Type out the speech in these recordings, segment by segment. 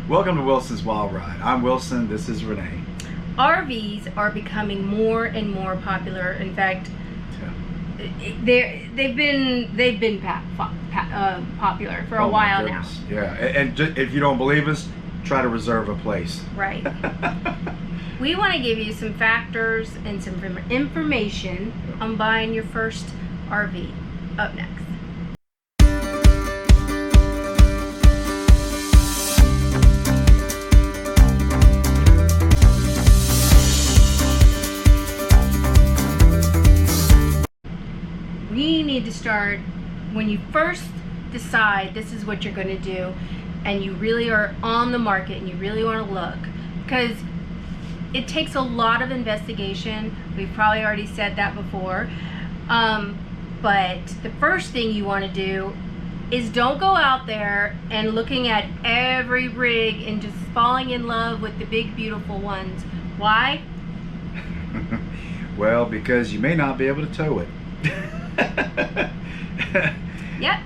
Welcome to Wilson's Wild Ride. I'm Wilson. This is Renee. RVs are becoming more and more popular. In fact, they've been popular for a while now. Yeah, and if you don't believe us, try to reserve a place. Right. We want to give you some factors and some information on buying your first RV. Up next. We need to start when you first decide this is what you're going to do, and you really are on the market and you really want to look, because it takes a lot of investigation. We've probably already said that before, but the first thing you want to do is don't go out there and looking at every rig and just falling in love with the big beautiful ones. Why? Well, because you may not be able to tow it. Yep,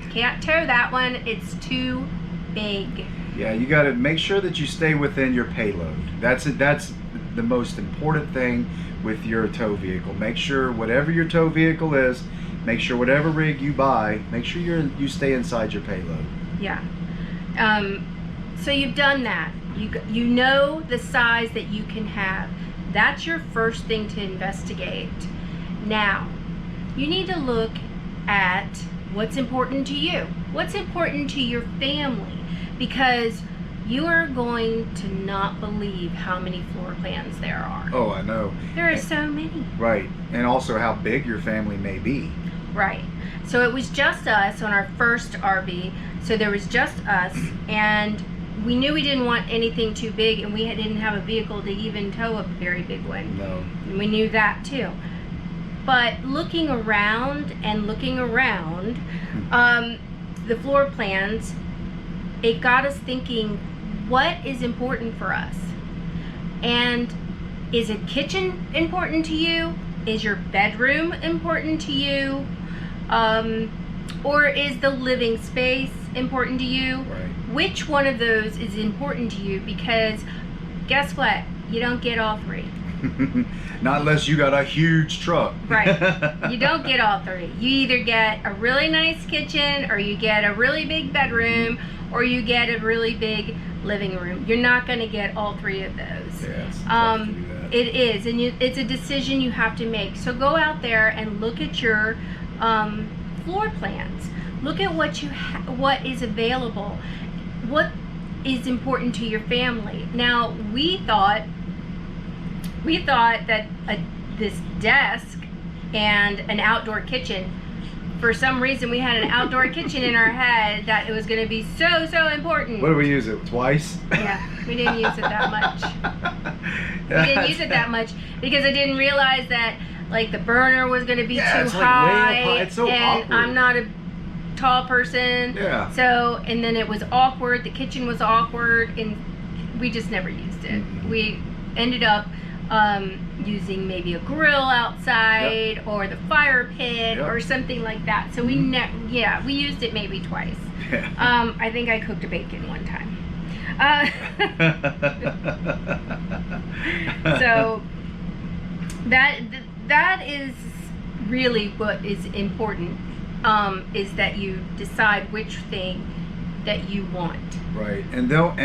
can't tow that one, it's too big. Yeah, you got to make sure that you stay within your payload. That's the most important thing with your tow vehicle. Make sure whatever your tow vehicle is, make sure whatever rig you buy, make sure you stay inside your payload. Yeah. So you've done that. You know the size that you can have. That's your first thing to investigate. Now, you need to look at what's important to you. What's important to your family, because you are going to not believe how many floor plans there are. Oh, I know. There are so many. Right, and also how big your family may be. Right. So it was just us on our first RV. So there was just us, and we knew we didn't want anything too big, and we didn't have a vehicle to even tow a very big one. No. And we knew that too. But looking around, the floor plans, it got us thinking, what is important for us? And is a kitchen important to you? Is your bedroom important to you? Or is the living space important to you? Right. Which one of those is important to you? Because guess what? You don't get all three. Not unless you got a huge truck. Right. You don't get all three. You either get a really nice kitchen, or you get a really big bedroom, or you get a really big living room. You're not going to get all three of those. Yes, it is, and it's a decision you have to make. So go out there and look at your floor plans. Look at what is available. What is important to your family. Now, we thought that this desk and an outdoor kitchen, for some reason we had an outdoor kitchen in our head, that it was going to be so important. What did we use it? Twice? Yeah, we didn't use it that much. We didn't use it that much because I didn't realize that like the burner was going to be too it's high, like way up high. It's so and awkward. I'm not a tall person. Yeah. So, and then it was awkward. The kitchen was awkward, and we just never used it. Mm-hmm. We ended up using maybe a grill outside, Yep. or the fire pit, Yep. or something like that. So we used it maybe twice. Yeah. I think I cooked a bacon one time. So that is really what is important, is that you decide which thing that you want. Right, and don't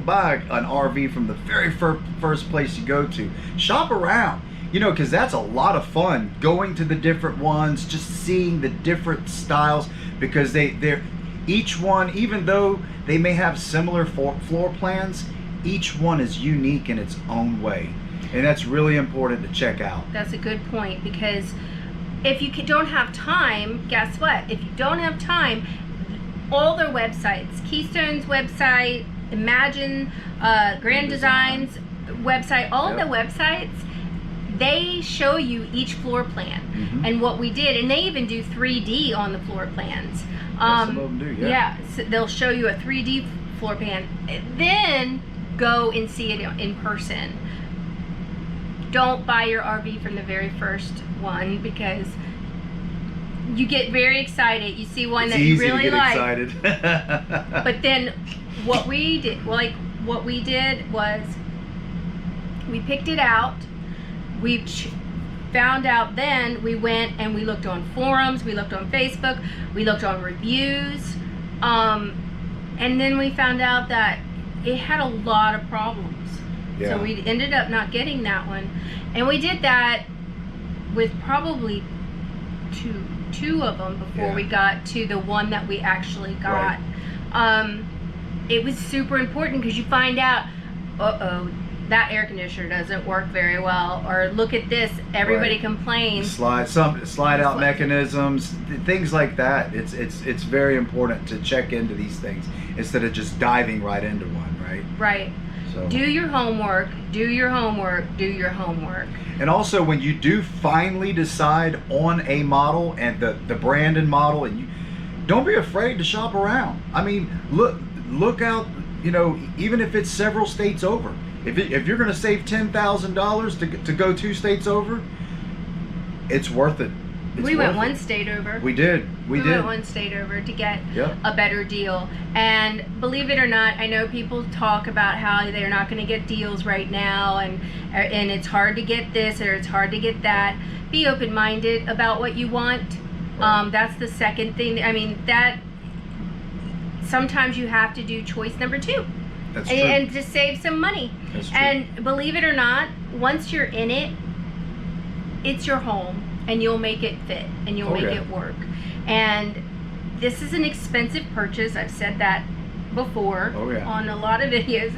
buy an RV from the very first place you go to. Shop around, because that's a lot of fun, going to the different ones, just seeing the different styles, because they're each one, even though they may have similar floor plans, each one is unique in its own way, and that's really important to check out. That's a good point, because if you don't have time, guess what? If you don't have time, all their websites, Keystone's website, Imagine, Grand Design's website, all of the websites, they show you each floor plan. Mm-hmm. And what we did, and they even do 3D on the floor plans. Some of them do, yeah. Yeah, so they'll show you a 3D floor plan. Then go and see it in person. Don't buy your RV from the very first one, because you get very excited. You see one that you really like. Excited. But then what we did was we picked it out. We found out, then we went and we looked on forums, we looked on Facebook, we looked on reviews, and then we found out that it had a lot of problems. Yeah. So we ended up not getting that one, and we did that with probably two of them before we got to the one that we actually got. Right. It was super important because you find out, that air conditioner doesn't work very well, or look at this, everybody complains. Slide out mechanisms, things like that. It's very important to check into these things instead of just diving right into one, right? Right. So. Do your homework, do your homework, do your homework. And also, when you do finally decide on a model and the brand and model, and you don't be afraid to shop around. I mean, look out, you know, even if it's several states over. If you're going to save $10,000 to go 2 states over, it's worth it. We went one state over. We did. We went one state over to get Yep. a better deal. And believe it or not, I know people talk about how they're not going to get deals right now, and it's hard to get this or it's hard to get that. Be open-minded about what you want. Right. That's the second thing. I mean, that sometimes you have to do choice number 2. That's true. And to save some money. That's true. And believe it or not, once you're in it, it's your home, and you'll make it fit, and you'll make it work. And this is an expensive purchase. I've said that before on a lot of videos.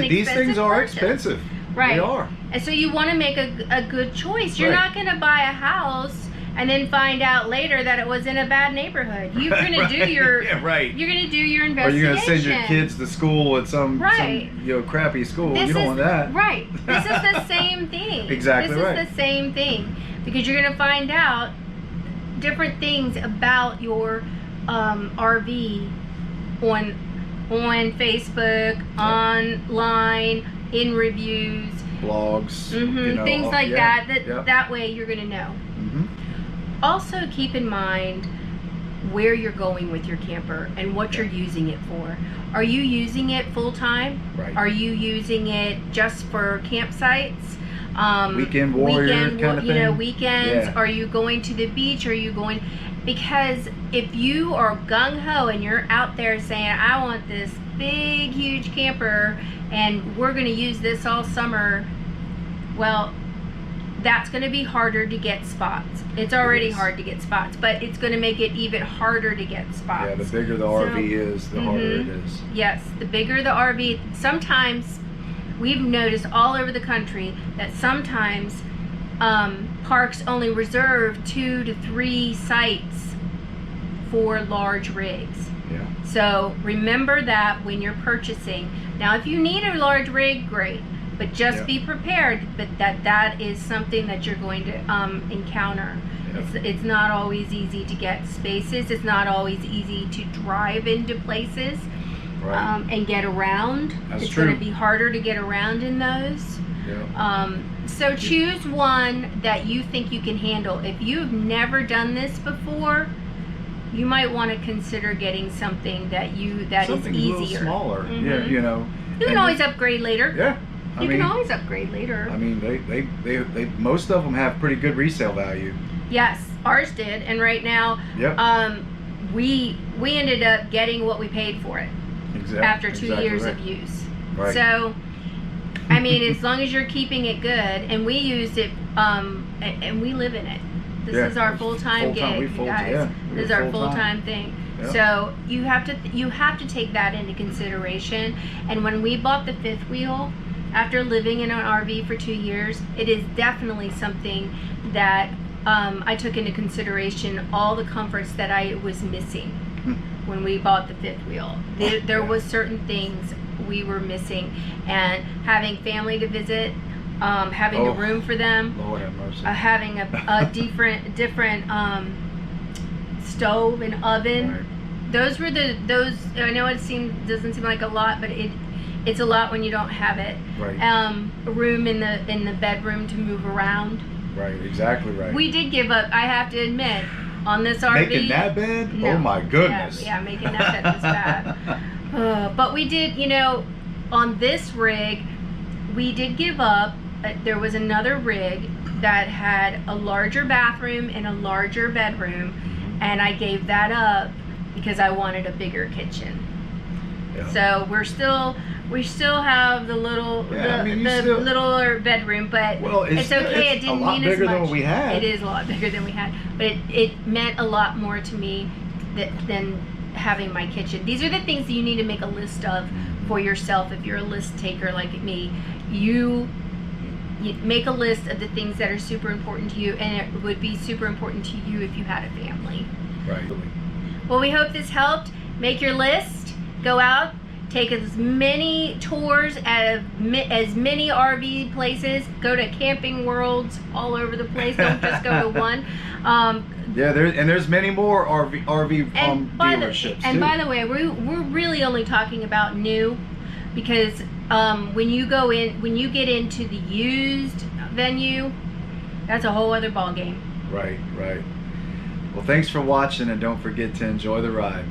These things are expensive. Right. They are. And so you want to make a good choice. You're not going to buy a house and then find out later that it was in a bad neighborhood. You're going to do your You're going to do your investigation. Or you're going to send your kids to school at some crappy school. You don't want that. Right. This is the same thing. Exactly right. This is the same thing, because you're going to find out different things about your RV on Facebook, online, in reviews, blogs, things like that. That way you're going to know. Also, keep in mind where you're going with your camper and what you're using it for. Are you using it full time? Right. Are you using it just for campsites? Weekend warrior kind of thing. Weekends. Yeah. Are you going to the beach? Are you going? Because if you are gung ho and you're out there saying, I want this big, huge camper and we're going to use this all summer, well, that's going to be harder to get spots. It's already hard to get spots, but it's going to make it even harder to get spots. Yeah, the bigger the RV is, the harder it is. Yes, the bigger the RV. Sometimes we've noticed all over the country that sometimes parks only reserve 2 to 3 sites for large rigs. Yeah. So remember that when you're purchasing. Now, if you need a large rig, great. But just be prepared, but that is something that you're going to encounter. It's not always easy to get spaces. It's not always easy to drive into places and get around. It's going to be harder to get around in those. Yeah. So choose one that you think you can handle. If you've never done this before, you might want to consider getting somting that is easier. Something a little smaller. Yeah, you can always upgrade later. Yeah. You can always upgrade later. I mean, they most of them have pretty good resale value. Yes, ours did, and right now, we ended up getting what we paid for it after 2 years of use. Right. So, I mean, as long as you're keeping it good, and we used it, and we live in it. This is our full-time gig, you guys. This is our full-time thing. Yep. So you have to take that into consideration. And when we bought the fifth wheel, after living in an RV for 2 years, it is definitely something that I took into consideration, all the comforts that I was missing when we bought the fifth wheel. There was certain things we were missing, and having family to visit, having a room for them, Lord have mercy. Having a different stove and oven. Right. Those were those. I know doesn't seem like a lot, but it's a lot when you don't have it. Right. A room in the bedroom to move around. Right. Exactly right. We did give up, I have to admit, on this RV. Making that bed? No. Oh my goodness. Yeah, making that bed was bad. But we did, you know, on this rig, we did give up. There was another rig that had a larger bathroom and a larger bedroom, and I gave that up because I wanted a bigger kitchen. Yeah. So we still have the little littler bedroom, but Well, it's okay. It It's a didn't lot mean as bigger much. than what we had. It is a lot bigger than we had, but it meant a lot more to me than having my kitchen. These are the things that you need to make a list of for yourself. If you're a list taker like me, you make a list of the things that are super important to you, and it would be super important to you if you had a family. Right. Well, we hope this helped. Make your list, go out, take as many tours at as many RV places, go to camping worlds all over the place, don't just go to one. Yeah, there's many more RV dealerships too. By the way, we're really only talking about new, because when you get into the used venue, that's a whole other ball game. Right. Well, thanks for watching, and don't forget to enjoy the ride.